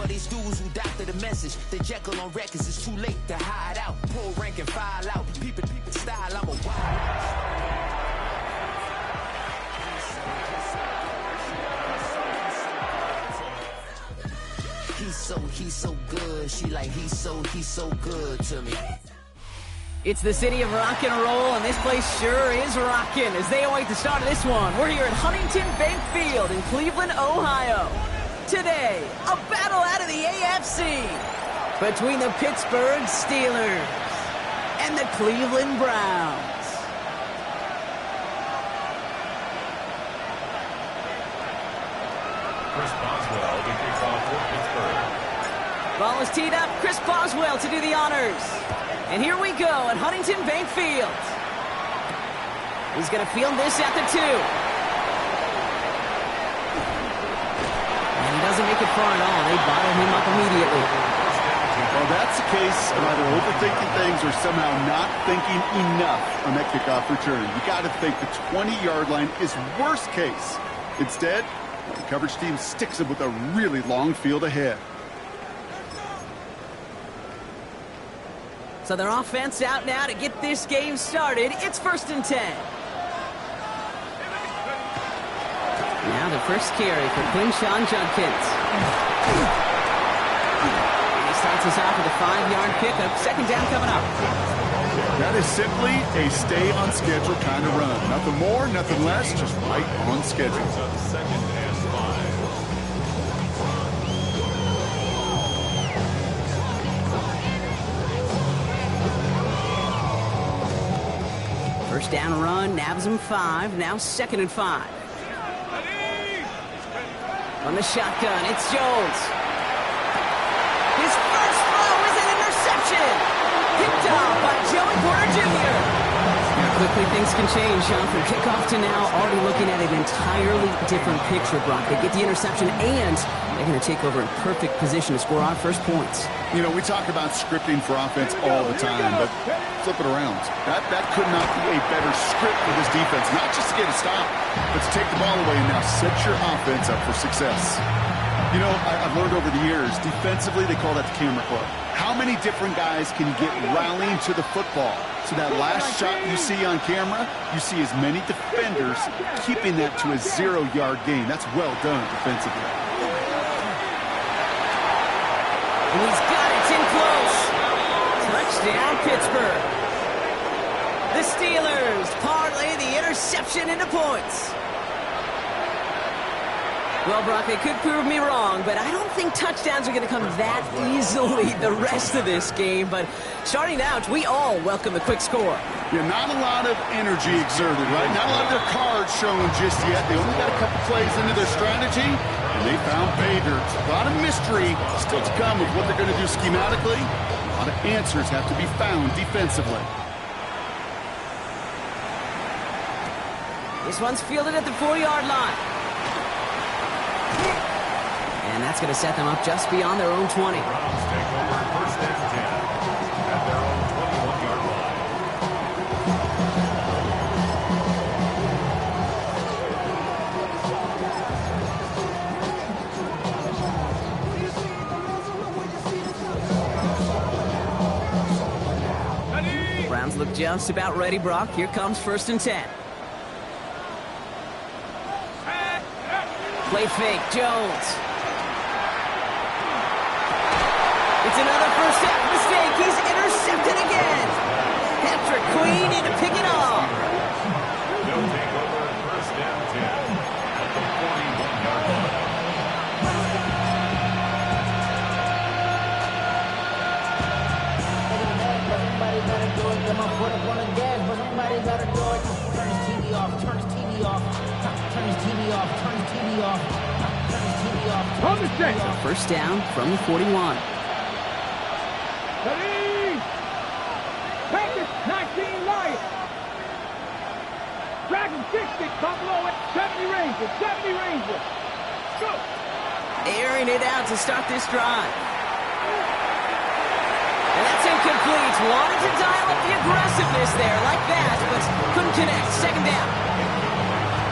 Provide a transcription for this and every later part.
for these dudes who doctor the message. The Jekyll on records, it's too late to hide out. Pull rank and file out. Peep it style, I'm a wild. He's so good. She like, he's so good to me. It's the city of rock and roll, and this place sure is rocking as they await the start of this one. We're here at Huntington Bank Field in Cleveland, Ohio. Today, a battle out of the AFC between the Pittsburgh Steelers and the Cleveland Browns. Chris Boswell to kick off for Pittsburgh. Ball is teed up. Chris Boswell to do the honors. And here we go at Huntington Bank Field. He's going to field this at the 2. And he doesn't make it far at all. They bottle him up immediately. Well, that's the case of either overthinking things or somehow not thinking enough on that kickoff return. You got to think the 20-yard line is worst case. Instead, the coverage team sticks him with a really long field ahead. So their offense out now to get this game started. It's 1st and 10. Now the first carry for Quinshon Judkins. And he starts us off with a 5-yard pickup. 2nd down coming up. That is simply a stay-on-schedule kind of run. Nothing more, nothing less, just right on schedule. 2nd and 5. First down run, nabs him 5. Now 2nd and 5. On the shotgun, it's Jones. His first throw is an interception. Picked off by Joey Porter Jr. How quickly things can change, Sean. From kickoff to now, already looking at an entirely different picture, Brock. They get the interception, and they're going to take over in perfect position to score our first points. You know, we talk about scripting for offense all the time, but flip it around. That could not be a better script for this defense. Not just to get a stop, but to take the ball away and now set your offense up for success. You know, I've learned over the years, defensively, they call that the camera club. How many different guys can you get rallying to the football? So that last shot you see on camera, you see as many defenders keeping that to a 0-yard gain. That's well done defensively. And he's got it in close. Touchdown, Pittsburgh. The Steelers parlay the interception into points. Well, Brock, they could prove me wrong, but I don't think touchdowns are going to come that easily the rest of this game. But starting out, we all welcome the quick score. Yeah, not a lot of energy exerted, right? Not a lot of their cards shown just yet. They only got a couple plays into their strategy, and they found Bader. A lot of mystery still to come of what they're going to do schematically. A lot of answers have to be found defensively. This one's fielded at the 4-yard line. And that's going to set them up just beyond their own 20. Browns take over 1st and 10 at their own 21-yard line. Browns look just about ready, Brock. Here comes 1st and 10. Play fake, Jones. It's another first half mistake. He's intercepted again. Patrick Queen in to pick it off. They'll take over 1st and 10 at the 41-yard line. Somebody gotta do it. Come on, put up on the gas, but somebody gotta do it. Turn his TV off. Turn his TV off. Turn his TV off. Turn his TV off. Turn his TV off. First down from the 41. Ready? Packers, 19 Lions. Dragon 60, Buffalo, 70 Rangers, 70 Rangers. Go! Airing it out to start this drive. And that's incomplete. Wanted to dial up the aggressiveness there like that, but couldn't connect. 2nd down.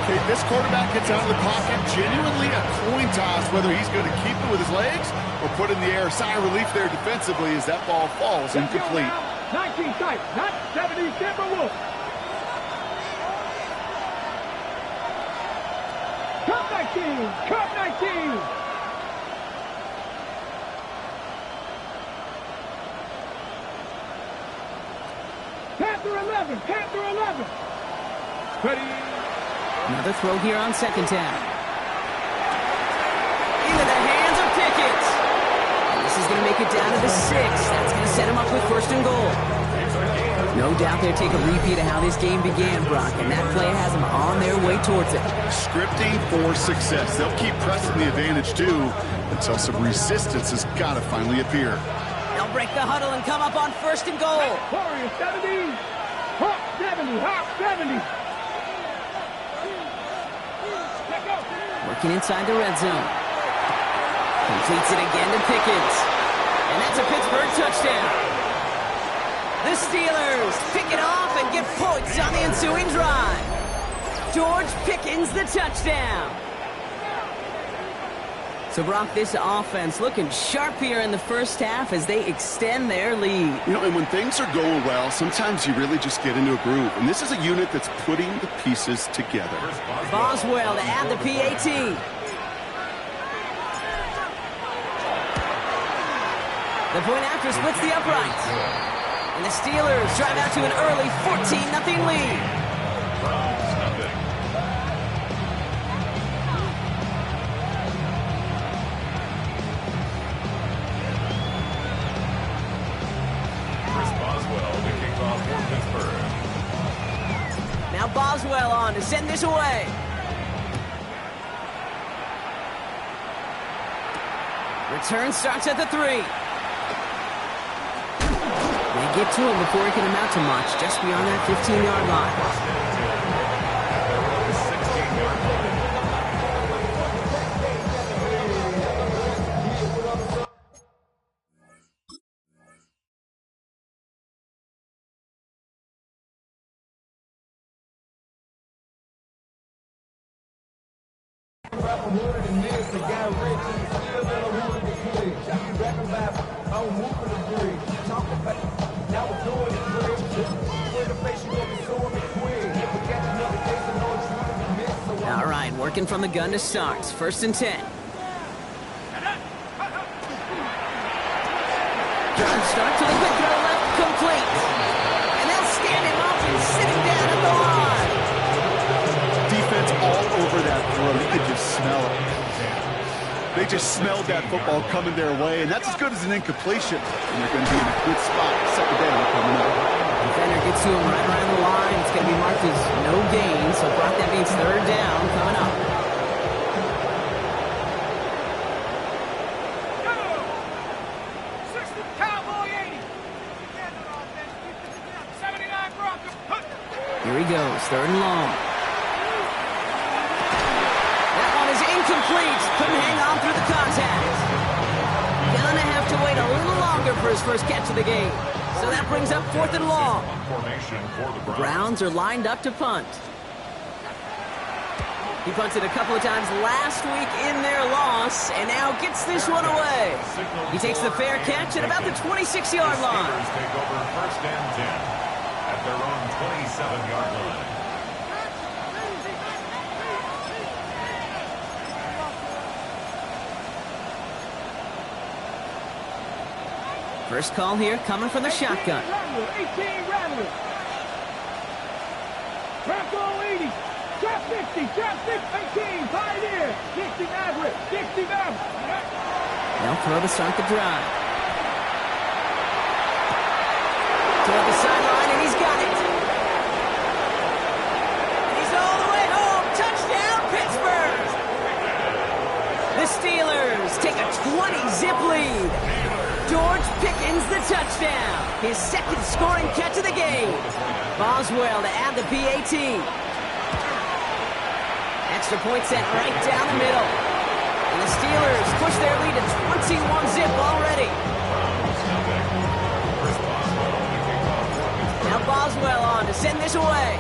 Okay, this quarterback gets out of the pocket, genuinely a coin toss, whether he's going to keep it with his legs or put it in the air. Sigh of relief there defensively as that ball falls incomplete. 19 type, not 70 Timberwolves. Cup 19, Cup 19. Panther 11, Panther 11. Ready. Another throw here on second down. Into the hands of Pickett. And this is going to make it down to the 6. That's going to set him up with first and goal. No doubt they'll take a repeat of how this game began, Brock, and that play has them on their way towards it. Scripting for success. They'll keep pressing the advantage, too, until some resistance has got to finally appear. They'll break the huddle and come up on first and goal. Warriors 70, Hawk 70, Hawk 70. Working inside the red zone. Completes it again to Pickens. And that's a Pittsburgh touchdown. The Steelers pick it off and get points on the ensuing drive. George Pickens, the touchdown. So, Brock, this offense looking sharp here in the first half as they extend their lead. You know, and when things are going well, sometimes you really just get into a groove. And this is a unit that's putting the pieces together. Boswell to add the PAT. The point after splits the uprights. And the Steelers drive out to an early 14-0 lead. Now Boswell on to send this away. Return starts at the 3. They get to him before he can amount to much, just beyond that 15-yard line. All right, working from the gun to start. 1st and 10. Drive start to the quick throw left, complete. And they'll stand him up and sit him down at the line. Defense all over that throw. You could just smell it. They just smelled that football coming their way, and that's as good as an incompletion. And they're going to be in a good spot. 2nd down coming up. Defender gets to him right around the line. It's going to be marked as no gain, so Brock, that means 3rd down coming up. Here he goes, 3rd and long. That one is incomplete. Couldn't hang on through the contact. Gonna have to wait a little longer for his first catch of the game. So that brings up 4th and long. The Browns are lined up to punt. He punted a couple of times last week in their loss, and now gets this one away. He takes the fair catch at about the 26-yard line. Take over 1st and 10 at their own 27-yard line. First call here coming from the shotgun. 18 Rattler. Bronco 80. Trap 60. Trap 18. Pioneer. 60 Maverick. 60 Maverick. They'll throw to start the drive. Toward the sideline, and he's got it. He's all the way home. Touchdown, Pittsburgh. The Steelers take a 20-zip lead. George Pickens, the touchdown. His 2nd scoring catch of the game. Boswell to add the PAT. Extra point set right down the middle. And the Steelers push their lead to 21-zip already. Now Boswell on to send this away.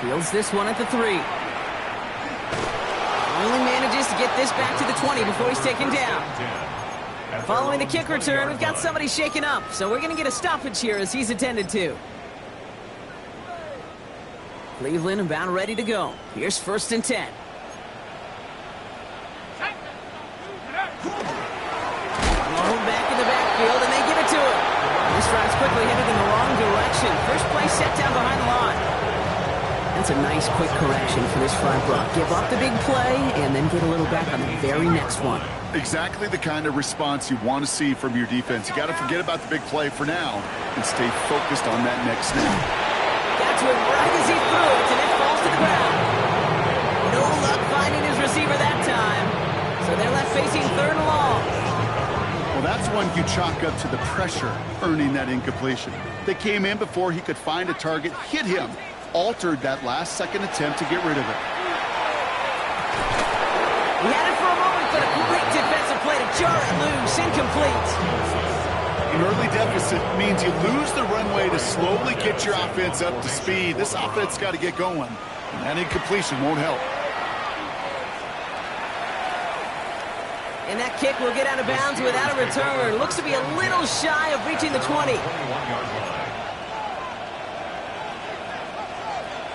Fields this one at the 3. Only manages to get this back to the 20 before he's taken down. Following the kick return, we've got somebody shaken up, so we're going to get a stoppage here as he's attended to. Cleveland about ready to go. Here's 1st and 10. Thrown back in the backfield, and they give it to him. This drive's quickly headed in the wrong direction. First play set down behind the line. That's a nice quick correction for this front row. Give up the big play and then get a little back on the very next one. Exactly the kind of response you want to see from your defense. You got to forget about the big play for now and stay focused on that next snap. Got to him right as he threw it, and it falls to the ground. No luck finding his receiver that time. So they're left facing 3rd and long. Well, that's one you chalk up to the pressure earning that incompletion. They came in before he could find a target, hit him, altered that last-second attempt to get rid of it. He had it for a moment, but a great defensive play to jar it loose, incomplete. An early deficit means you lose the runway to slowly get your offense up to speed. This offense got to get going, and that incompletion won't help. And that kick will get out of bounds without a return. Looks to be a little shy of reaching the 20.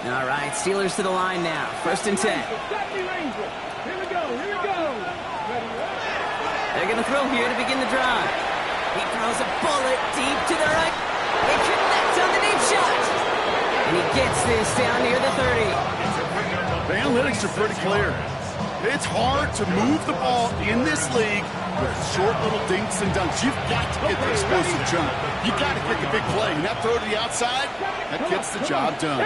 All right, Steelers to the line now. 1st and 10. Here we go. They're going to throw here to begin the drive. He throws a bullet deep to the right. It connects on the deep shot. And he gets this down near the 30. The analytics are pretty clear. It's hard to move the ball in this league with short little dinks and dunks. You've got to get the explosive jump. You've got to get the big play. And that throw to the outside, that gets the job done.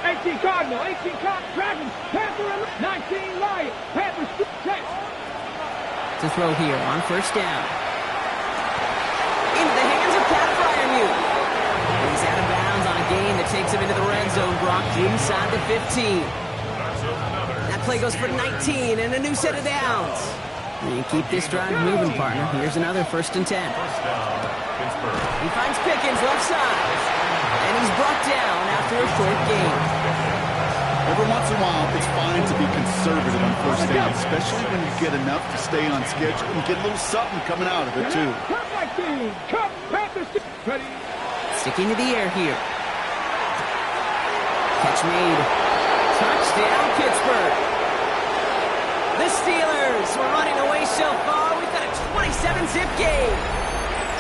18 Cardinal, 18 Dragons, Panther, 19 Lion, Panthers, check. To throw here on 1st down. Into the hands of Pat Fryermuth. He's out of bounds on a gain that takes him into the red zone, Brock, inside the 15. That play goes for 19 and a new set of downs. And keep this drive moving, partner. Here's another 1st and 10. He finds Pickens left side. And he's brought down after a short gain. Every once in a while, it's fine to be conservative on 1st down, especially when you get enough to stay on schedule and get a little something coming out of it, too. Sticking to the air here. Catch made. Touchdown, Pittsburgh. The Steelers were running away so far. We've got a 27-zip game.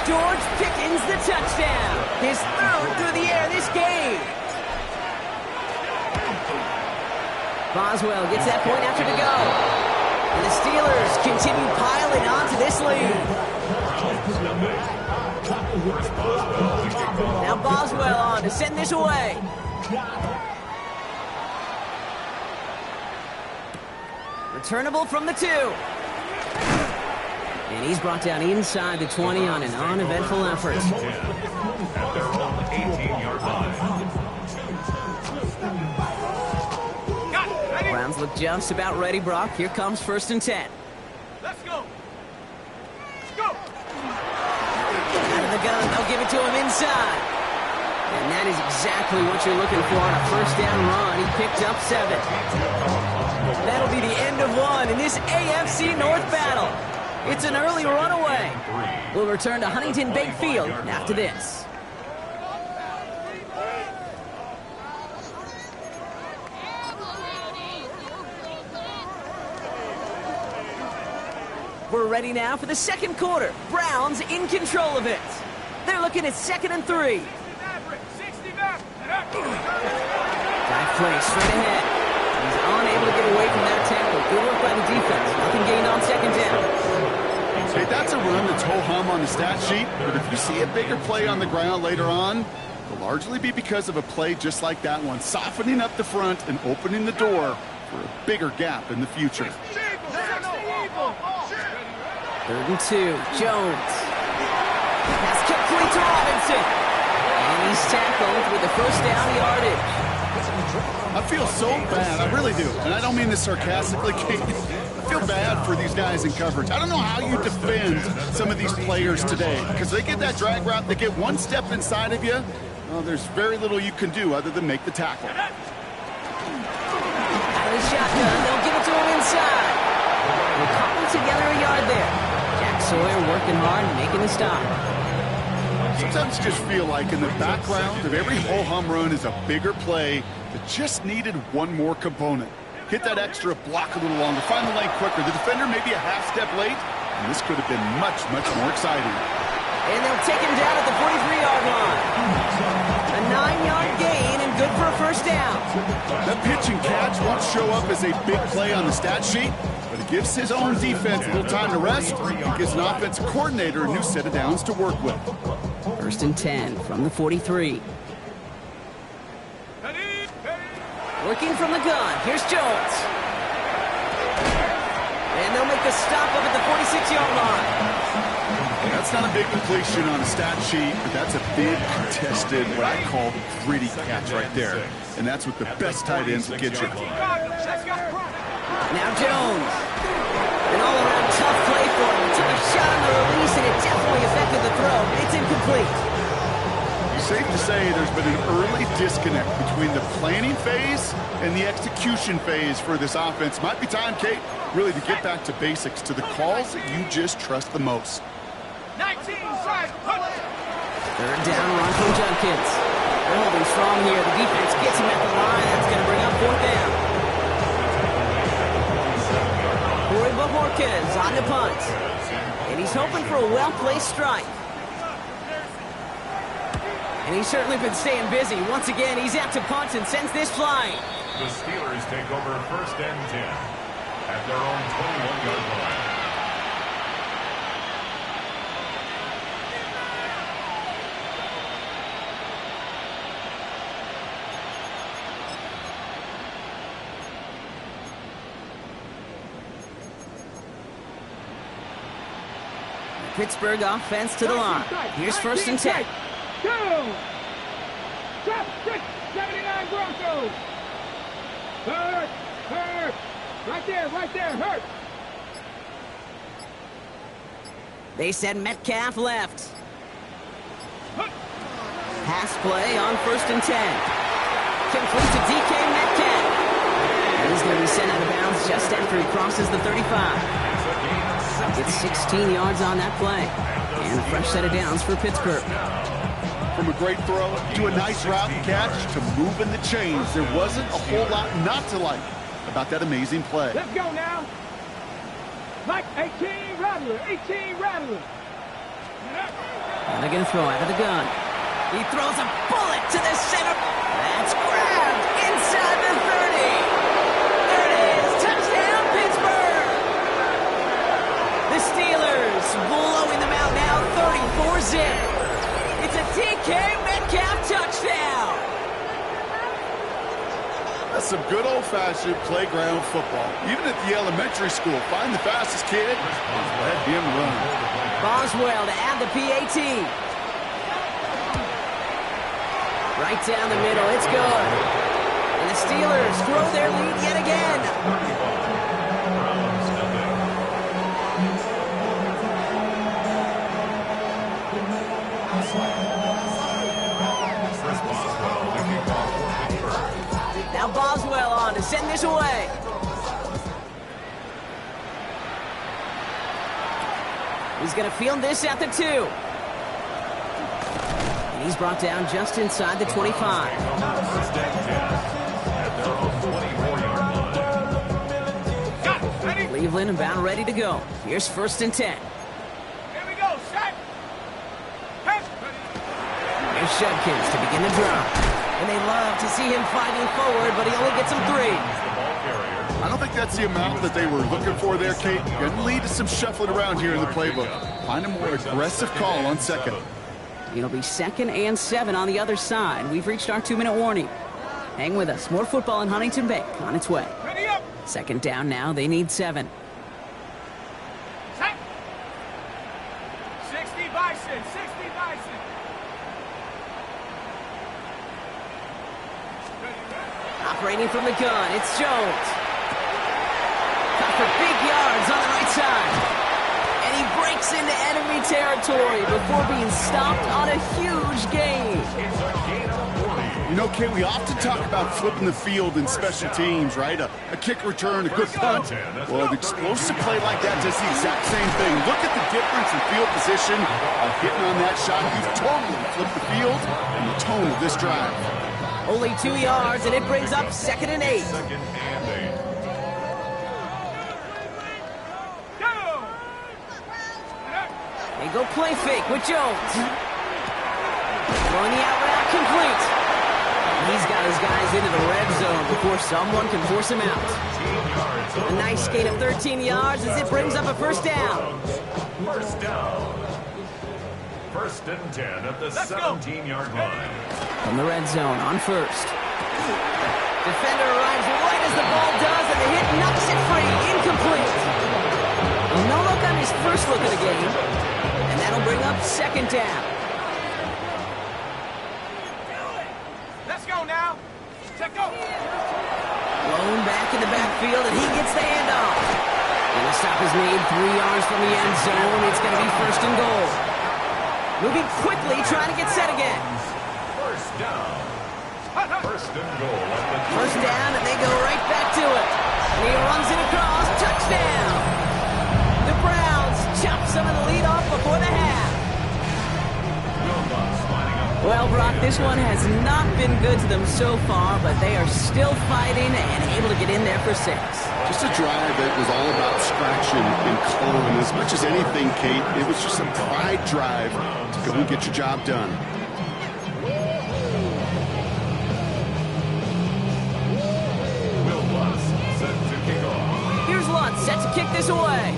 George Pickens the touchdown. His 3rd through the air this game. Boswell gets that point after to go. And the Steelers continue piling onto this lead. Now Boswell on to send this away. Returnable from the 2. And he's brought down inside the 20 on an uneventful effort. At their own 18-yard line. Browns look just about ready, Brock. Here comes 1st and 10. Let's go. Out of the gun, they'll give it to him inside. And that is exactly what you're looking for on a 1st down run. He picked up 7. That'll be the end of 1 in this AFC North battle. It's an early runaway. We'll return to Huntington Bank Field after this. We're ready now for the 2nd quarter. Browns in control of it. They're looking at 2nd and 3. Dive play straight ahead. He's unable to get away from that tackle. Good work by the defense. Nothing gained on 2nd down. Hey, that's a run that's ho-hum on the stat sheet, but if you see a bigger play on the ground later on, it'll largely be because of a play just like that one, softening up the front and opening the door for a bigger gap in the future. 3rd and 2. Jones. Pass complete to Robinson. And he's tackled with the 1st down yardage. I feel so bad. I really do. And I don't mean this sarcastically. I feel bad for these guys in coverage. I don't know how you defend some of these players today because they get that drag route, they get one step inside of you. Well, there's very little you can do other than make the tackle. shotgun. They'll give it to him inside. They'll cobble together a yard there. Jack Sawyer working hard, making the stop. Sometimes you just feel like in the background of every ho-hum run is a bigger play that just needed one more component. Hit that extra block a little longer, find the lane quicker. The defender maybe a half step late, and this could have been much, much more exciting. And they'll take him down at the 43-yard line. A 9-yard gain and good for a first down. That pitch and catch won't show up as a big play on the stat sheet, but it gives his own defense a little time to rest. It gives an offensive coordinator a new set of downs to work with. First and 10 from the 43. Working from the gun. Here's Jones. And they'll make the stop up at the 46-yard line. That's not a big completion on a stat sheet, but that's a big contested, what I call gritty catch right there. And that's what the best tight ends will get you. Now Jones. An all-around tough play for him. He took a shot on the release, and it definitely affected the throw, but it's incomplete. Safe to say there's been an early disconnect between the planning phase and the execution phase for this offense. Might be time, Kate, really to get back to basics, to the calls that you just trust the most. 19, side, Third down run from Judkins. They're holding strong here. The defense gets him at the line. That's going to bring up fourth down. Corey Bojorquez on the punt. And he's hoping for a well-placed strike. And he's certainly been staying busy. Once again, he's out to punt and sends this flying. The Steelers take over first and 10 at their own 21-yard line. Pittsburgh offense to the line. Here's first and 10. Go! Drop 6, 79 Broncos! Hurt! Hurt! Right there, hurt! They said Metcalf left. Pass play on first and 10. Complete to DK Metcalf. And he's going to be sent out of bounds just after he crosses the 35. Gets 16 yards on that play. And a fresh set of downs for Pittsburgh. From a great throw to a nice route and catch to moving the chains, there wasn't a whole lot not to like about that amazing play. Let's go now! Mike, 18 Rattler, 18 Rattler! And they're going to throw out of the gun. He throws a bullet to the center. That's grabbed inside the 30. There it is. Touchdown, Pittsburgh. The Steelers blowing them out now, 34-zip. It's a DK Metcalf touchdown. That's some good old-fashioned playground football. Even at the elementary school, find the fastest kid, let him run. Boswell to add the PAT. Right down the middle, it's good. And the Steelers grow their lead yet again. Now Boswell on to send this away. He's going to field this at the 2. And he's brought down just inside the 25. Cleveland about ready to go. Here's first and 10. Here we go, set! Here's Judkins to begin the drive. And they love to see him fighting forward, but he only gets them 3. I don't think that's the amount that they were looking for there, Kate. Going to lead to some shuffling around here in the playbook. Find a more aggressive call on second. It'll be 2nd and 7 on the other side. We've reached our 2-minute warning. Hang with us. More football in Huntington Bank on its way. Ready up! Second down now. They need 7. Set! 60 Bison, 60 Bison! Operating from the gun, it's Jones. Got for big yards on the right side. And he breaks into enemy territory before being stopped on a huge gain. It's a gain of 40. You know, Kate, we often talk about flipping the field in special teams, right? A kick return, a good punt. Well, an explosive play like that does the exact same thing. Look at the difference in field position. Hitting on that shot, you've totally flipped the field and the tone of this drive. Only 2 yards, and it brings up 2nd and 8. Second and 8. They go play fake with Jones. Throwing the out route complete. He's got his guys into the red zone before someone can force him out. A nice gain of 13 yards as it brings up a first down. First down. 1st and 10 at the 17-yard line. From the red zone on first. Defender arrives right as the ball does, and the hit knocks it free. Incomplete. No look on his first look of the game. And that'll bring up 2nd down. Let's go now. Let's go. Blown back in the backfield, and he gets the handoff. And the stop is made 3 yards from the end zone. It's going to be 1st and goal. Moving quickly, trying to get set again. First down. 1st and goal at the 1st down, and they go right back to it. And he runs it across. Touchdown. The Browns chop some of the lead off before the half. Well, Brock, this one has not been good to them so far, but they are still fighting and able to get in there for 6. Just a drive that was all about scratching and clawing. As much as anything, Kate, it was just a pride drive to go and get your job done. Will Lutz set to kick off. Here's Lutz set to kick this away.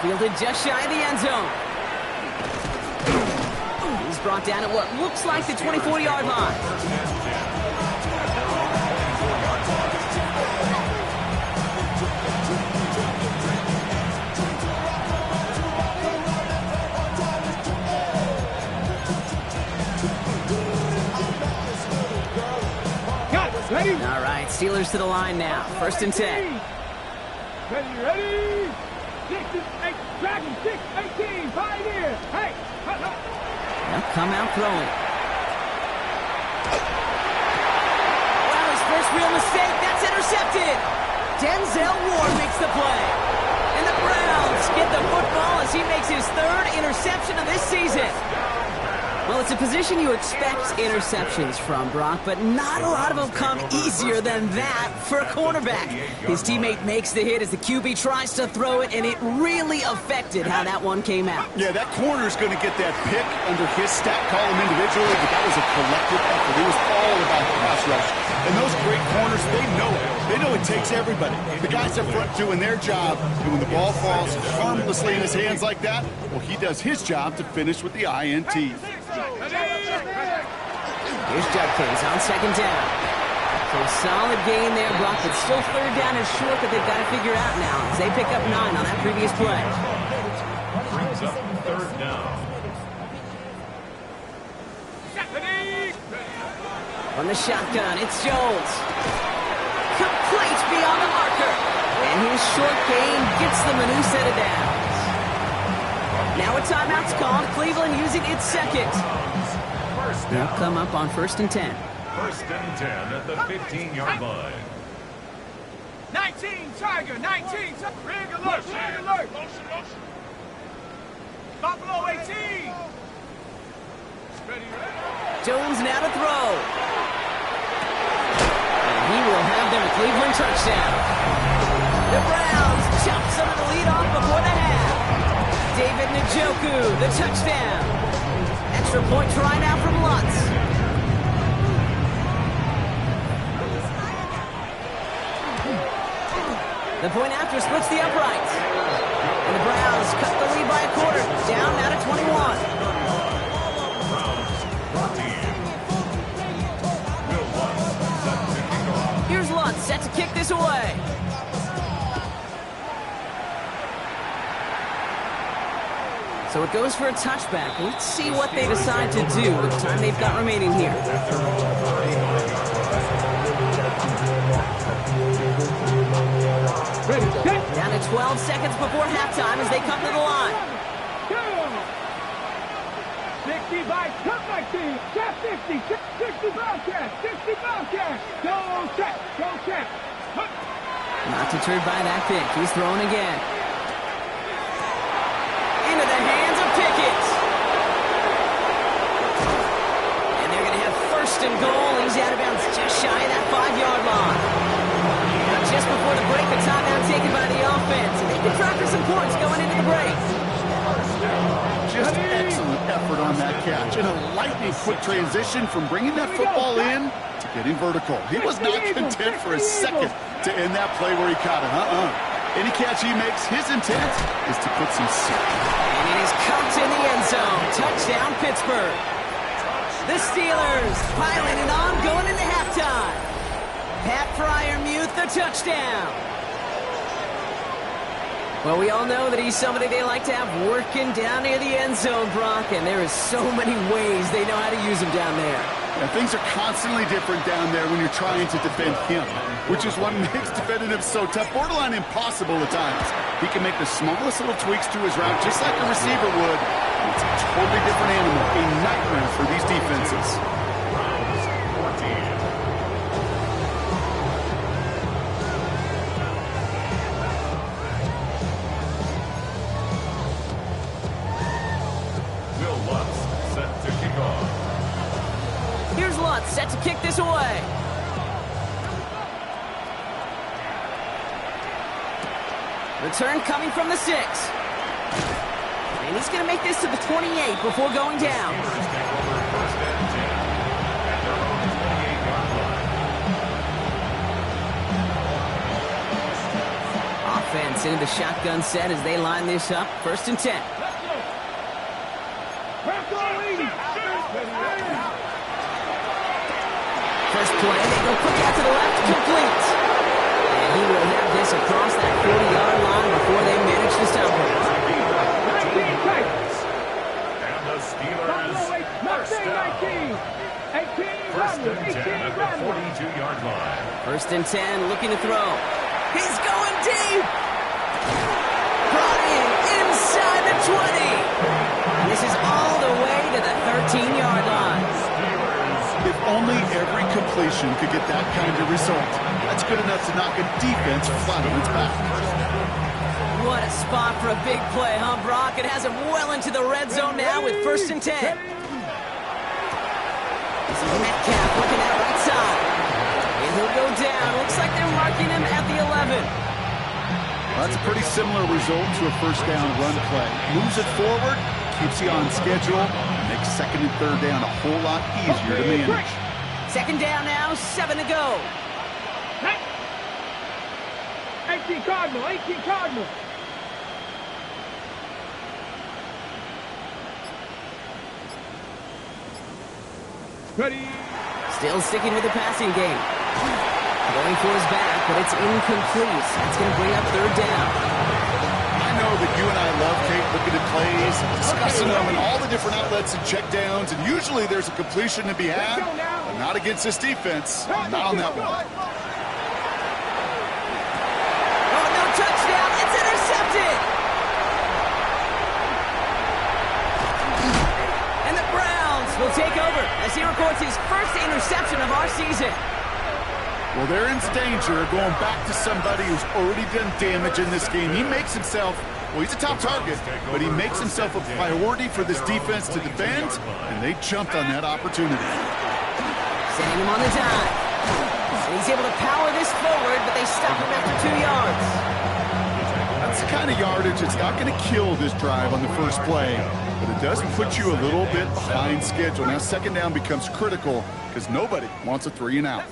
Fielded just shy of the end zone. He's brought down at what looks like the 24-yard line. Ready? All right, Steelers to the line now. 1st and 10. Ready? 6 and 8. Dragon 6, 18. Pioneer. Hey. They'll come out throwing. Well, his first real mistake. That's intercepted. Denzel Ward makes the play. And the Browns get the football as he makes his 3rd interception of this season. Well, it's a position you expect interceptions from, Brock, but not a lot of them come easier than that for a cornerback. His teammate makes the hit as the QB tries to throw it, and it really affected how that one came out. Yeah, that corner's going to get that pick under his stat column individually, but that was a collective effort. It was all about the pass rush. And those great corners, they know it. They know it takes everybody. The guys up front doing their job, and when the ball falls harmlessly in his hands like that, well, he does his job to finish with the INT. Here's Judkins on 2nd down. So a solid gain there, Brock, but still 3rd down is short that they've got to figure out now as they pick up 9 on that previous play. Brings up 3rd down. From the shotgun, it's Jones. Complete beyond the marker. And his short gain gets them a new set of downs. Now a timeout's called. Cleveland using its 2nd. They'll come up on 1st and 10. 1st and 10 at the 15-yard line. 19, Tiger, 19. Rig alert, rig alert. Buffalo 18. Jones now to throw. And he will have them a Cleveland touchdown. The Browns chop some of the lead off before the half. David Njoku, the touchdown. Extra point try now from Lutz. The point after splits the uprights. And the Browns cut the lead by a quarter. Down now to 21. Here's Lutz set to kick this away. So it goes for a touchback. Let's see what they decide to do with the time they've got remaining here. Down to 12 seconds before halftime as they come to the line. By cut 19, trap 50, 60 Bobcat, 60 Bobcat. Don't check. Not deterred by that pick. He's throwing again. Into the hands of Pickett. And they're going to have first and goal. He's out of bounds just shy of that 5-yard line. Now, just before the break, the timeout taken by the offense. And they can track for some points going into the break. Just excellent effort on that catch. And a lightning quick transition from bringing that football in to getting vertical. He was not content for a second to end that play where he caught it. Any catch he makes, his intent is to put some circle. And it is caught in the end zone. Touchdown, Pittsburgh. The Steelers piling it on going into halftime. Pat Freiermuth, the touchdown. Well, we all know that he's somebody they like to have working down near the end zone, Brock, and there is so many ways they know how to use him down there. Yeah, things are constantly different down there when you're trying to defend him, which is what makes defending him so tough, borderline impossible at times. He can make the smallest little tweaks to his route, just like a receiver would. It's a totally different animal, a nightmare for these defenses. Set to kick this away. Return coming from the 6. And he's going to make this to the 28 before going down. Offense into the shotgun set as they line this up. 1st and 10. First play, they go quick out to the left, complete. And he will have this across that 40-yard line before they manage to stop him. And the Steelers first and 10 at the 42-yard line. 1st and 10, looking to throw. He's going deep. Brought in inside the 20. And this is all the way to the 13-yard line. If only every completion could get that kind of result. That's good enough to knock a defense flat on its back. What a spot for a big play, huh, Brock? It has him well into the red zone now with 1st and 10. This is Metcalf looking at right side. And he'll go down. Looks like they're marking him at the 11. Well, that's a pretty similar result to a first down run play. Moves it forward, keeps you on schedule, makes 2nd and 3rd down a whole lot easier to manage. 2nd down now, 7 to go. 18 Cardinal. Ready. Still sticking with the passing game. Going for his back, but it's incomplete. That's going to bring up 3rd down. I know that you and I love, Kate, looking at plays, discussing them and all the different outlets and check downs, and usually there's a completion to be had, but not against this defense. Not on that one. Oh, no touchdown. It's intercepted. And the Browns will take over as he records his first interception of our season. Well, they're in danger of going back to somebody who's already done damage in this game. He makes himself, well, he's a top target, but he makes himself a priority for this defense to defend, and they jumped on that opportunity. Sending him on the dive. And he's able to power this forward, but they stop him after 2 yards. That's the kind of yardage that's not going to kill this drive on the first play, but it does put you a little bit behind schedule. Now 2nd down becomes critical because nobody wants a 3 and out.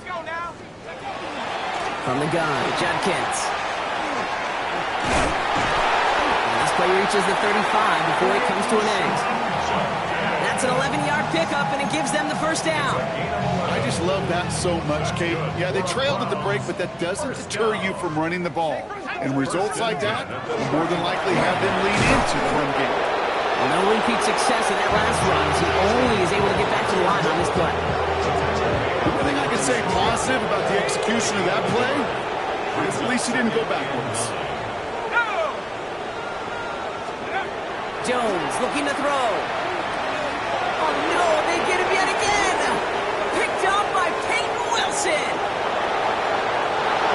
From the gun, Judkins. This play reaches the 35 before it comes to an end. That's an 11-yard pickup, and it gives them the 1st down. I just love that so much, Kate. Yeah, they trailed at the break, but that doesn't deter you from running the ball. And results like that will more than likely have them lean into the run game. Well, no repeat success in that last run, as he only is able to get back to the line on this play. The only thing I can say positive about the execution of that play is at least he didn't go backwards. Jones looking to throw. no, they get him yet again. Picked up by Peyton Wilson.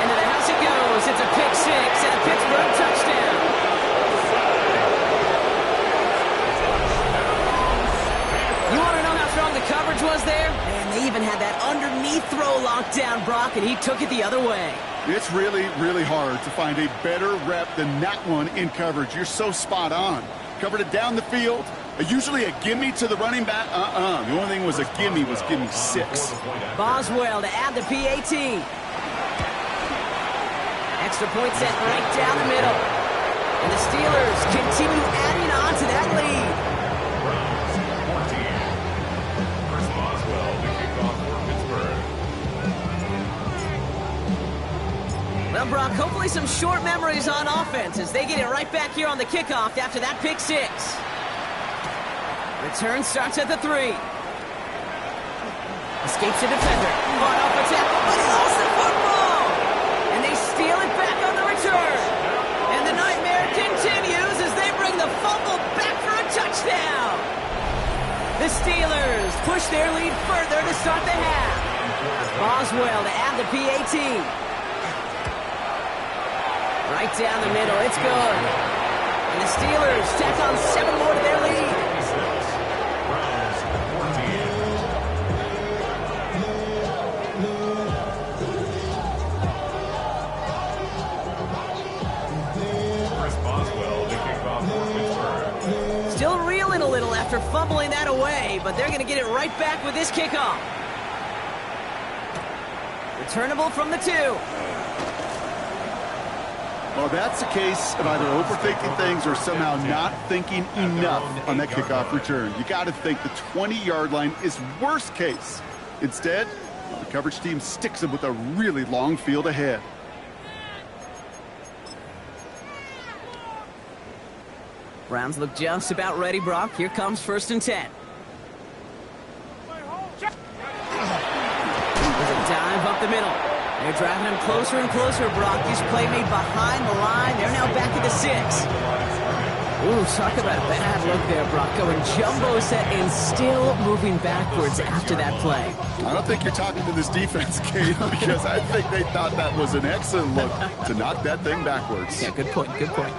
Into the house it goes. It's a pick six and a Pittsburgh touchdown. You want to know how strong the coverage was there? Man, they even had that underneath throw locked down, Brock, and he took it the other way. It's really, really hard to find a better rep than that one in coverage. You're so spot on. Covered it down the field. Usually a gimme to the running back. The only thing was a gimme was gimme 6. Boswell to add the PAT. Extra point set right down the middle. And the Steelers continue adding on to that lead. Browns 14. Chris Boswell to kick off for Pittsburgh. Well, Brock, hopefully some short memories on offense as they get it right back here on the kickoff after that pick six. Return starts at the 3. Escapes a defender. Caught off a tackle, but he lost the football. And they steal it back on the return. And the nightmare continues as they bring the fumble back for a touchdown. The Steelers push their lead further to start the half. Boswell to add the PAT. Right down the middle, it's good. And the Steelers tack on 7 more to their lead. Browns 14. Chris Boswell to kick off for Pittsburgh. Still reeling a little after fumbling that away, but they're going to get it right back with this kickoff. Returnable from the 2. Well, that's a case of either overthinking things or somehow not thinking enough on that kickoff return. You got to think the 20-yard line is worst case. Instead, the coverage team sticks them with a really long field ahead. Browns look just about ready, Brock. Here comes 1st and 10. There's a dive up the middle. They're driving him closer and closer, Brock. This play made behind the line. They're now back at the 6. Ooh, talk about a bad look there, Brock. Going jumbo set and still moving backwards after that play. I don't think you're talking to this defense, Kate, because I think they thought that was an excellent look to knock that thing backwards. Yeah, good point, good point.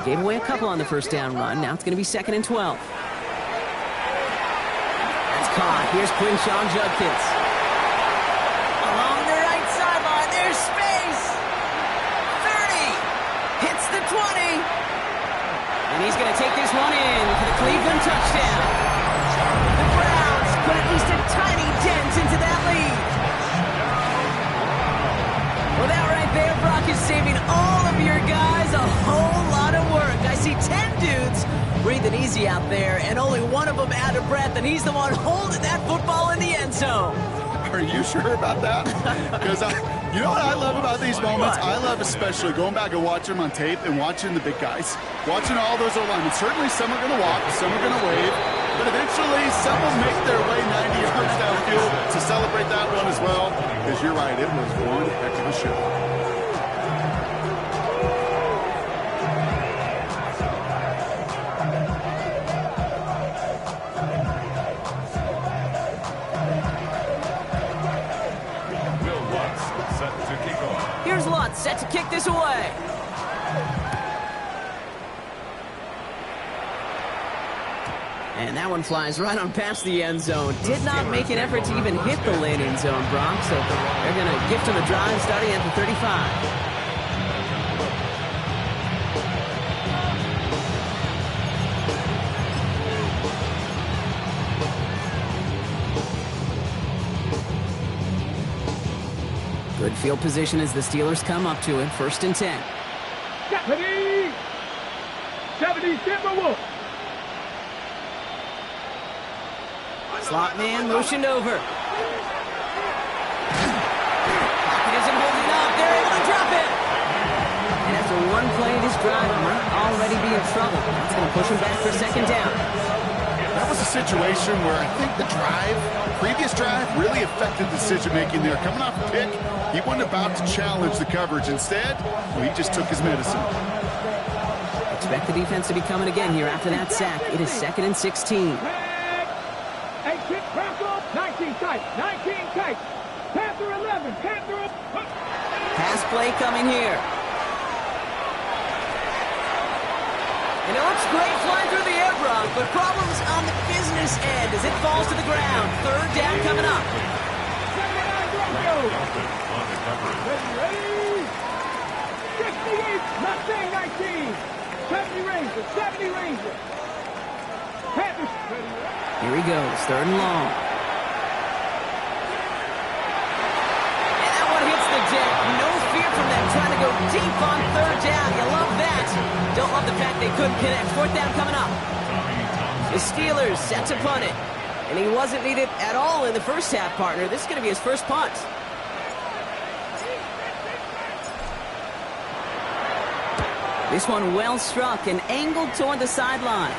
Gave away a couple on the first down run. Now it's going to be 2nd and 12. That's caught. Here's Quinshawn Judkins. Along the right sideline, there's space. 30. Hits the 20. And he's going to take this one in for the Cleveland touchdown. The Browns put at least a tiny dent into that lead. Well, that right there, Brock, is saving all of your guys a whole lot of work. I see 10 dudes breathing easy out there, and only one of them out of breath, and he's the one holding that football in the end zone. Are you sure about that? Because you know what I love about these moments? I love especially going back and watching them on tape and watching the big guys. Watching all those O-linemen. Certainly some are going to walk, some are going to wave, but eventually some will make their way 90 yards downfield to celebrate that one as well. Because you're right, it was one heck of a show. Here's Lutz set to kick this away. And that one flies right on past the end zone. Did not make an effort to even hit the landing zone, Brock. So they're going to gift him a drive starting at the 35. Good field position as the Steelers come up to it. 1st and 10. 70 Timberwolves. Slot man motioned over. Pocket isn't holding up. They're able to drop it. And after one play, this drive might already be in trouble. That's going to push him back for 2nd down. That was a situation where I think the previous drive, really affected the decision-making there. Coming off a pick, he wasn't about to challenge the coverage. Instead, he just took his medicine. Expect the defense to be coming again here after that sack. It is 2nd and 16. 19 tight. 19 tight. Panther 11. Panther. Pass play coming here. And it looks great flying through the air, Brock, but problems on the business end as it falls to the ground. Third down coming up. 79 Broncos. Ready? 68 Mustang 19. 70 Ranger. 70 Ranger. Panthers. Here he goes, third and long. And that one hits the deck. No fear from them trying to go deep on third down. You love that. Don't love the fact they couldn't connect. Fourth down coming up. The Steelers set to punt it. And he wasn't needed at all in the first half, partner. This is going to be his first punt. This one well struck and angled toward the sideline.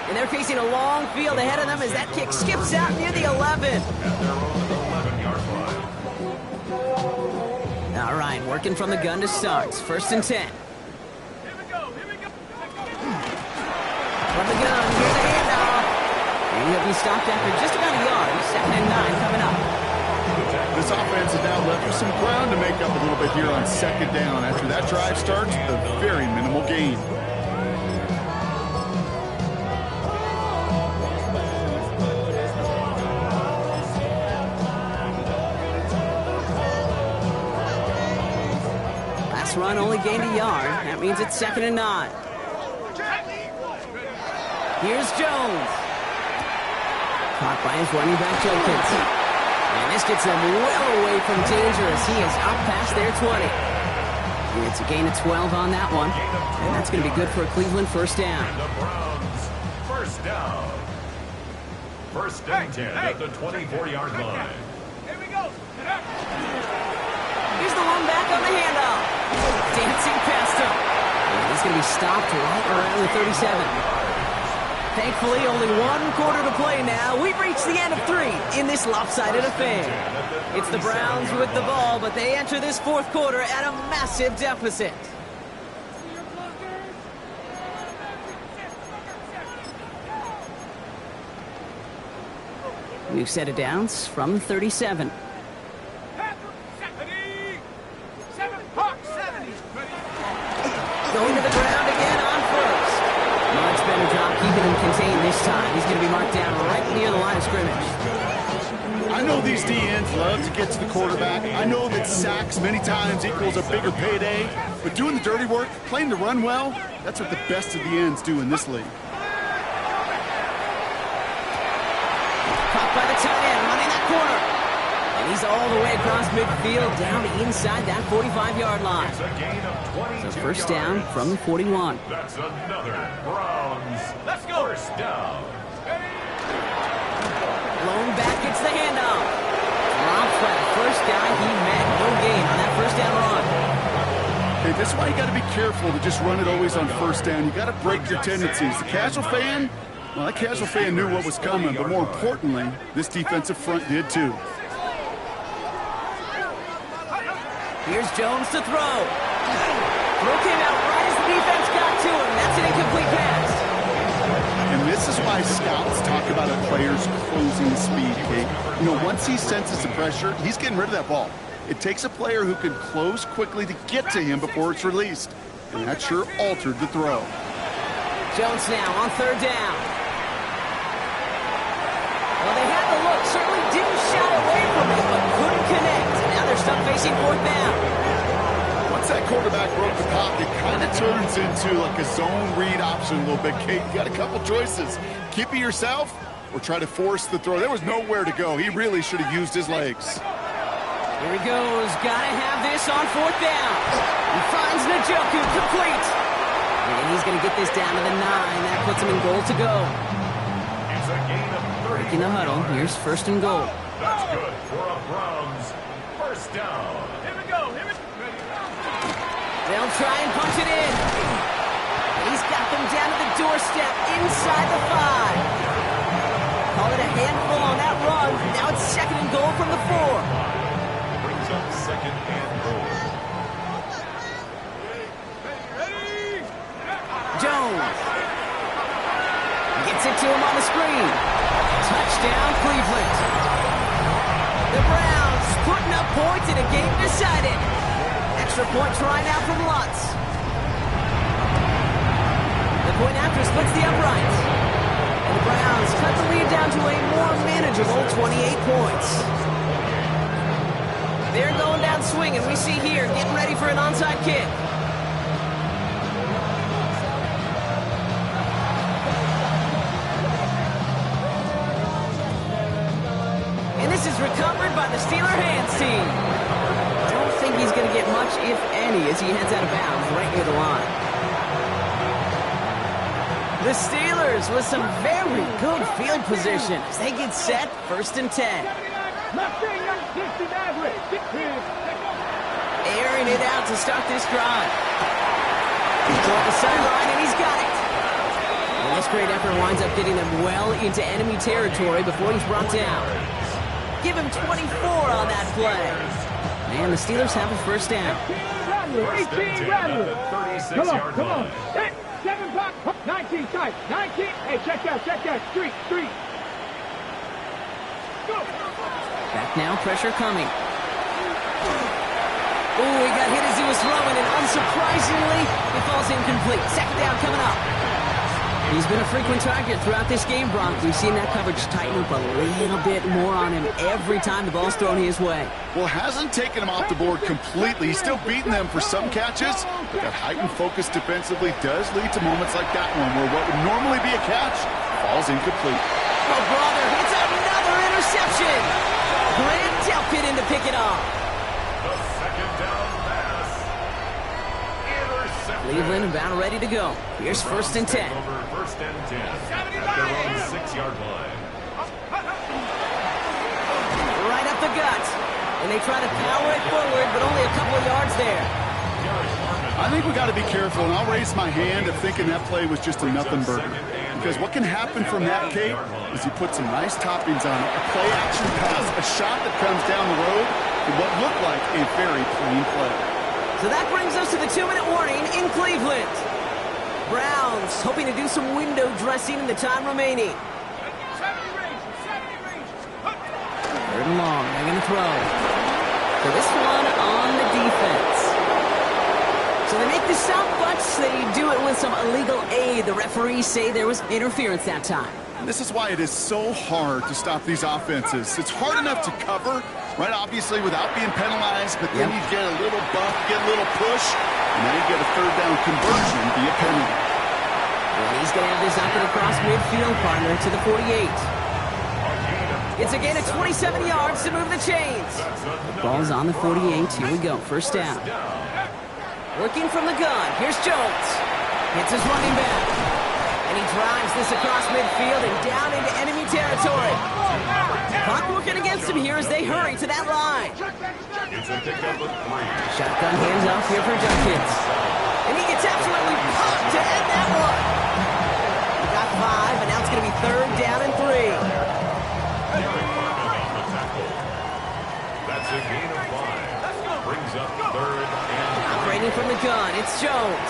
And they're facing a long field ahead of them as that kick skips out near the 11. All right, working from the gun to start. First and 10. From the gun, here's the handoff. And he'll be stopped after just about a yard. Second and 9 coming up. This offense has now left with some ground to make up a little bit here on second down. After that drive starts, a very minimal gain. Last run only gained a yard. That means it's second and 9. Here's Jones. Caught by his running back, Jenkins. And this gets him well away from danger as he is up past their 20. And it's a gain of 12 on that one. And that's going to be good for a Cleveland first down. The Browns, first down. First and 10 at the 24-yard line. Here we go. Here's the one back on the handoff. Dancing past him. And he's going to be stopped right around the 37. Thankfully, only one quarter to play now. We've reached the end of 3 in this lopsided affair. It's the Browns with the ball, but they enter this fourth quarter at a massive deficit. New set of downs from 37. Going to the ground again on first. Much better job keeping him contained this time. He's going to be marked down right near the line of scrimmage. I know these DNs love to get to the quarterback. I know that sacks many times equals a bigger payday. But doing the dirty work, playing to run well, that's what the best of the ends do in this league. Caught by the tight end, running that corner. And he's all the way across midfield, down inside that 45-yard line. It's a gain of 22 So first down yards. from the 41. That's another Browns. Let's go. First down. Blown back, gets the handoff. Drops by the first guy he met. No gain on that first down run. Hey, that's why you got to be careful to just run it always on first down. You got to break your tendencies. The casual fan, well, that casual fan knew what was coming, but more importantly, this defensive front did too. Here's Jones to throw. Throw came out right as the defense got to him. That's an incomplete pass. And this is why scouts talk about a player's closing speed, Kate. You know, once he senses the pressure, he's getting rid of that ball. It takes a player who can close quickly to get to him before it's released. And that sure altered the throw. Jones now on third down. Well, they had the look. Certainly didn't shy away from it, but couldn't connect. And now they're stuck facing fourth down. Once that quarterback broke the pocket, it kind of turns into like a zone read option a little bit, Kate. You got a couple choices. Keep it yourself or try to force the throw. There was nowhere to go. He really should have used his legs. Here he goes. Gotta have this on fourth down. He finds Njoku complete. And he's going to get this down to the 9. That puts him in goal to go. It's a gain of 30. Breaking the huddle. Here's first and goal. That's good for a Browns. First down. Here we go. They'll try and punch it in. He's got them down to the doorstep inside the 5. Call it a handful on that run. Now it's second and goal from the 4. Brings up second and goal. Jones. Gets it to him on the screen. Touchdown, Cleveland. The Browns putting up points in a game decided. Extra point try now from Lutz. The point after splits the uprights. And the Browns cut the lead down to a more manageable 28 points. They're going down swinging. We see here, getting ready for an onside kick. And this is recovered by the Steeler hands team. I don't think he's going to get much, if any, as he heads out of bounds right near the line. The Steelers with some very good field position as they get set, 1st and 10. Airing it out to start this drive. He's toward the sideline, and he's got it. And this great effort winds up getting them well into enemy territory before he's brought down. Give him 24 on that play. And the Steelers have a 1st down. 18 Rattler. Come on. 10, 7 block, 19 tight, 19. Hey, check that. Street. Go. Back now, pressure coming. Oh, he got hit as he was throwing, and unsurprisingly, it falls incomplete. 2nd down coming up. He's been a frequent target throughout this game, Brock. We've seen that coverage tighten up a little bit more on him every time the ball's thrown his way. Well, hasn't taken him off the board completely. He's still beating them for some catches, but that heightened focus defensively does lead to moments like that one where what would normally be a catch falls incomplete. Oh, brother, it's another interception. Grant Delpit in to pick it off. The 2nd down pass. Intercepted. Cleveland about ready to go. Here's 1st and 10. Over 1st and 10 at their own 6-yard line. Right up the gut. And they try to power it forward, but only a couple of yards there. I think we got to be careful, and I'll raise my hand of thinking that play was just a nothing burger. Because what can happen from that, Kate, is you put some nice toppings on it. A play-action pass, a shot that comes down the road, and what looked like a very clean play. So that brings us to the 2-minute warning in Cleveland. Browns hoping to do some window dressing in the time remaining. 3rd and long, they're going to throw. So this one on the defense. So they make the stop, but they do it with some illegal aid. The referees say there was interference that time. And this is why it is so hard to stop these offenses. It's hard enough to cover, right, obviously, without being penalized, but then you get a little bump, get a little push, and then you get a 3rd down conversion via penalty. And he's going to have this up and across midfield, partner, to the 48. It's a gain of 27 yards to move the chains. Ball's on the 48. Here we go. 1st down. Working from the gun. Here's Jones. Hits his running back. And he drives this across midfield and down into enemy territory. Clock working against him here as they hurry to that line. Shotgun hands off here for Duckins. And he gets absolutely popped to end that one. He got 5, and now it's going to be 3rd down and 3. That's a gain of 5. Brings up 3rd and 3. Operating from the gun, it's Jones.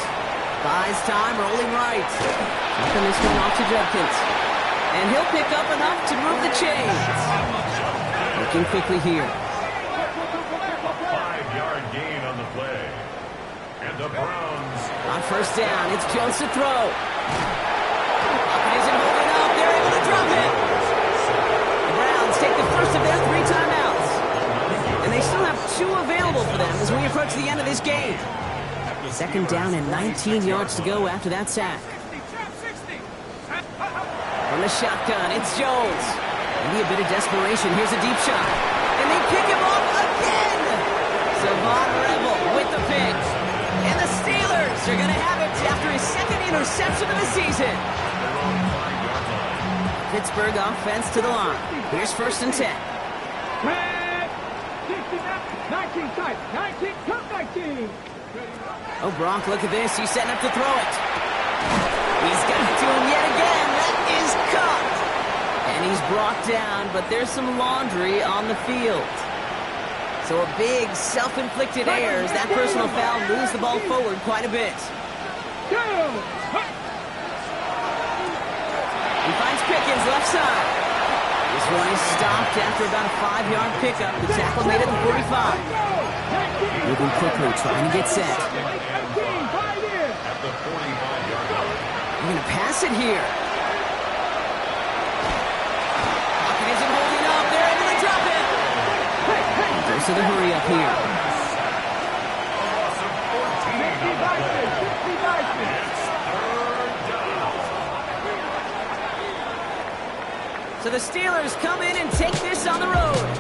Buys time, rolling right. Taking this one off to Judkins. And he'll pick up enough to move the chains. Looking quickly here. 5-yard gain on the play. And the Browns. On 1st down, it's Jones to throw. It isn't holding up. They're able to drop it. The Browns take the first of their 3 timeouts. And they still have 2 available for them as we approach the end of this game. 2nd down and 19 yards to go after that sack. From the shotgun, it's Jones. Maybe a bit of desperation. Here's a deep shot. And they pick him off again. Savon Rebel with the pick. And the Steelers are going to have it after his 2nd interception of the season. Pittsburgh offense to the line. Here's 1st and 10. 19 tight, 19, come 19. Oh, Brock, look at this. He's setting up to throw it. He's got it to him yet again. That is caught. And he's brought down, but there's some laundry on the field. So a big self-inflicted error as that personal foul moves the ball forward quite a bit. Pickens left side. This one is stopped after about a 5-yard pickup. The tackle made at the 45. Moving quickly, trying to get set. At the 45-yard line. They're going to pass it here. Pocket isn't holding up. They're able to drop it. Goes to the hurry up here. A loss of 14 on the play. It's third down. So the Steelers come in and take this on the road.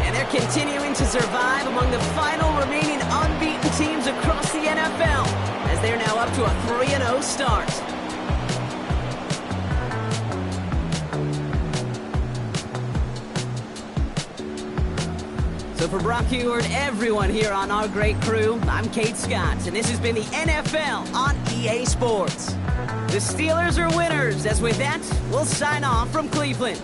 And they're continuing to survive among the final remaining unbeaten teams across the NFL, as they're now up to a 3-0 start. So for Brock Huard, everyone here on our great crew, I'm Kate Scott, and this has been the NFL on EA Sports. The Steelers are winners, as with that, we'll sign off from Cleveland.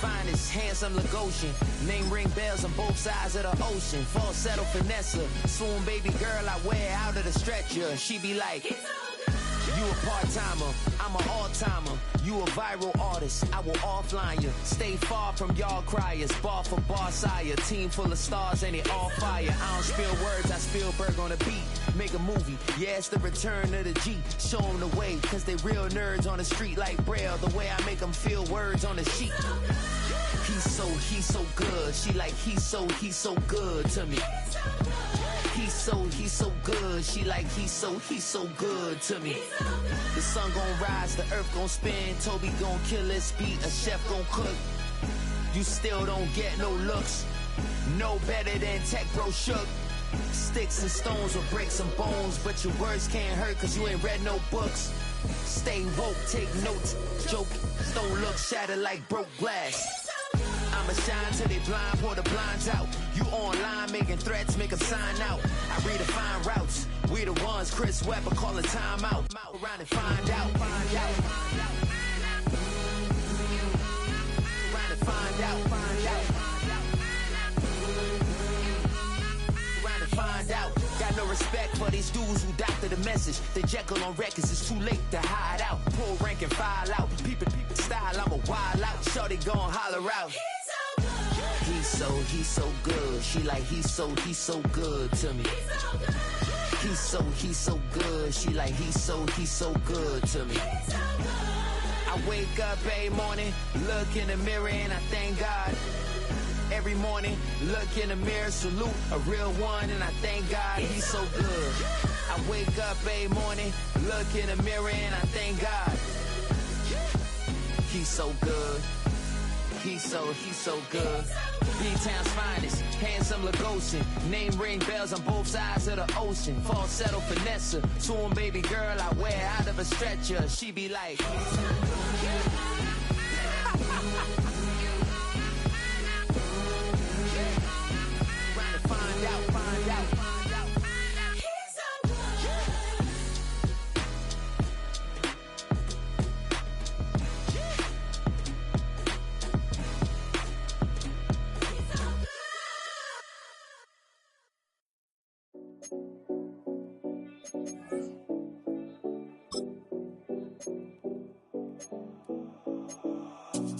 finest, handsome Lagosian. Name ring bells on both sides of the ocean. Falsetto finesse, soon baby girl I wear out of the stretcher. She be like, you a part-timer, I'm an all-timer. You a viral artist, I will offline you. Stay far from y'all criers, bar for bar sire. Team full of stars and it all fire. I don't spill words, I Spielberg on the beat. Make a movie, yeah, it's the return of the G. Show them the way, cause they real nerds on the street like Braille. The way I make them feel words on the sheet. He's so good. She like, he's so good to me. He's so good. She like, he's so good to me. The sun gon' rise, the earth gon' spin. Toby gon' kill this beat, a chef gon' cook. You still don't get no looks. No better than Tech Bro Shook. Sticks and stones will break some bones, but your words can't hurt cause you ain't read no books. Stay woke, take notes, joke. Don't look shattered like broke glass. I'ma shine till they blind, pour the blinds out. You online making threats, make them sign out. I redefine routes. We the ones Chris Webber calling time out. Around and find out. Around and find out. Around and find out. Got no respect for these dudes who doctor the message. They Jekyll on records, it's too late to hide out. Pull rank and file out. People style, I'm a wild out. Shorty gon' holler out. He's so good. She like, he's so good to me. He's so good. She like, he's so good to me. I wake up every morning, look in the mirror and I thank God. Every morning, look in the mirror, salute a real one and I thank God he's so good. I wake up every morning, look in the mirror and I thank God. He's so good. He's so good. B-Town's finest, handsome Lagosian. Name ring bells on both sides of the ocean. Falsetto finesse, soon baby girl I wear out of a stretcher. She be like, find out.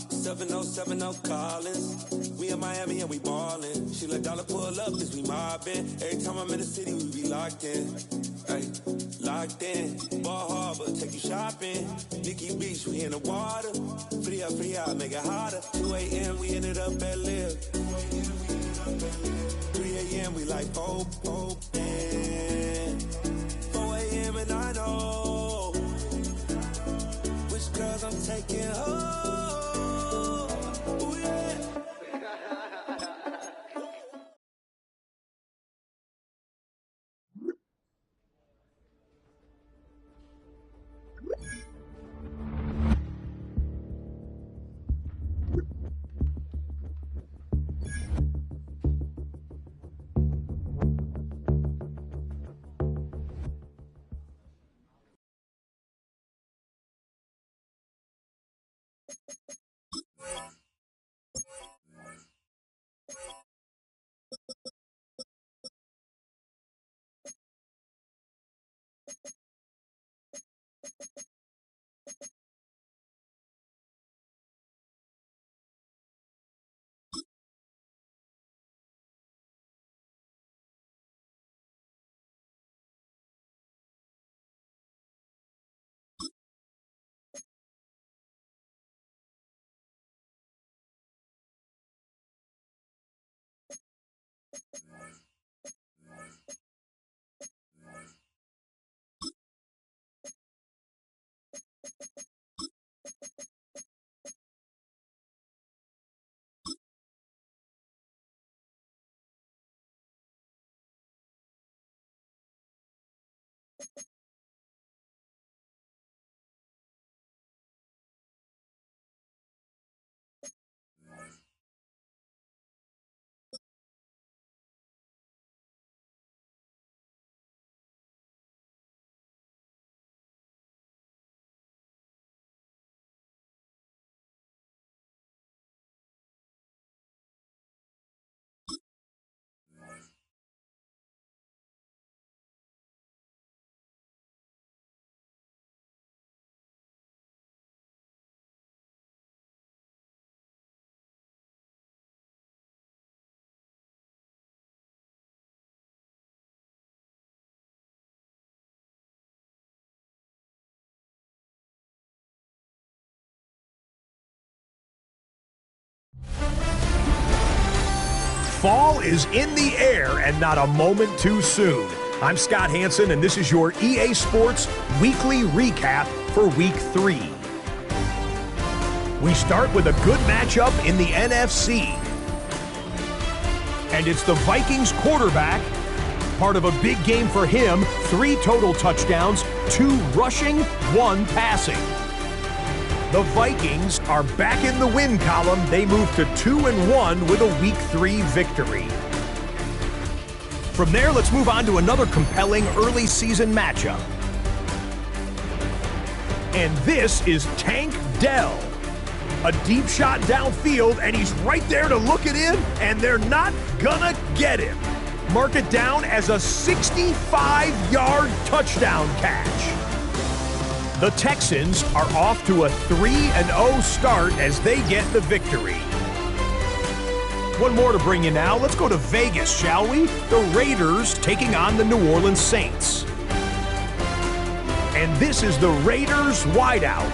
Seven oh 70 Collins. We in Miami and we ballin'. She let dollar pull up cause we mobbin'. Every time I'm in the city, we be locked in. Ay, locked in. Ball Harbor, take you shopping. Nikki Beach, we in the water. Free out, make it hotter. 2 a.m. we ended up at Live. 3 a.m. we like Pope. 4 a.m. and I know which girls I'm taking home. Fall is in the air and not a moment too soon. I'm Scott Hanson, and this is your EA Sports Weekly Recap for Week 3. We start with a good matchup in the NFC. And it's the Vikings quarterback. Part of a big game for him, 3 total touchdowns, 2 rushing, 1 passing. The Vikings are back in the win column. They move to 2-1 with a Week 3 victory. From there, let's move on to another compelling early season matchup. And this is Tank Dell. A deep shot downfield, and he's right there to look it in, and they're not gonna get him. Mark it down as a 65-yard touchdown catch. The Texans are off to a 3-0 start as they get the victory. One more to bring you now. Let's go to Vegas, shall we? The Raiders taking on the New Orleans Saints. And this is the Raiders wideout.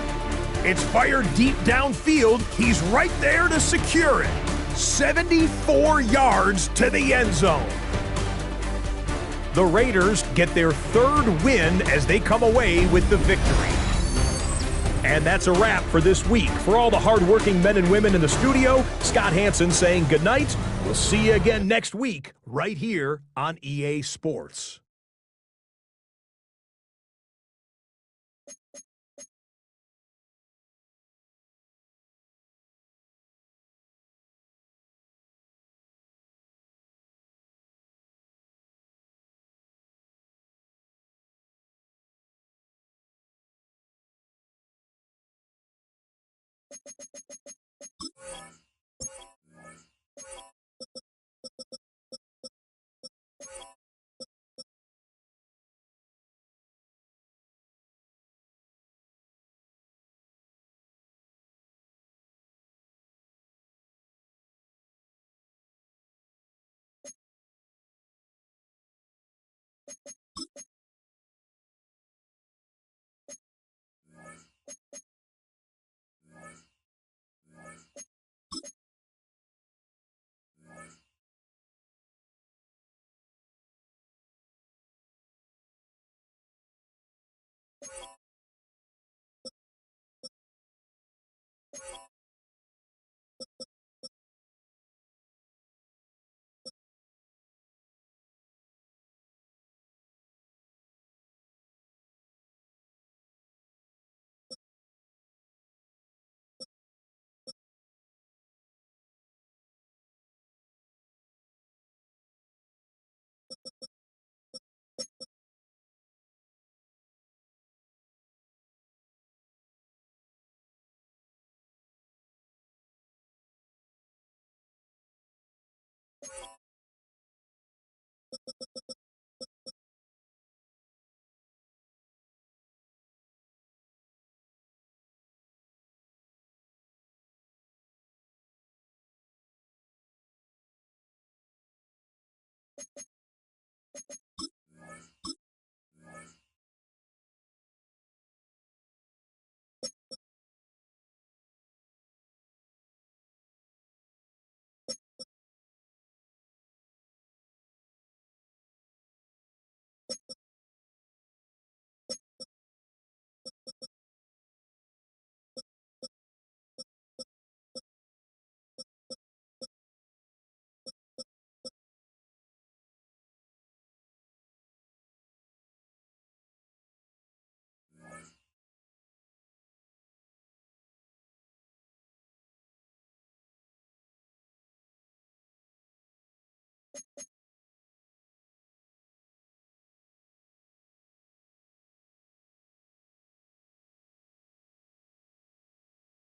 It's fired deep downfield. He's right there to secure it. 74 yards to the end zone. The Raiders get their 3rd win as they come away with the victory. And that's a wrap for this week. For all the hardworking men and women in the studio, Scott Hanson saying goodnight. We'll see you again next week right here on EA Sports.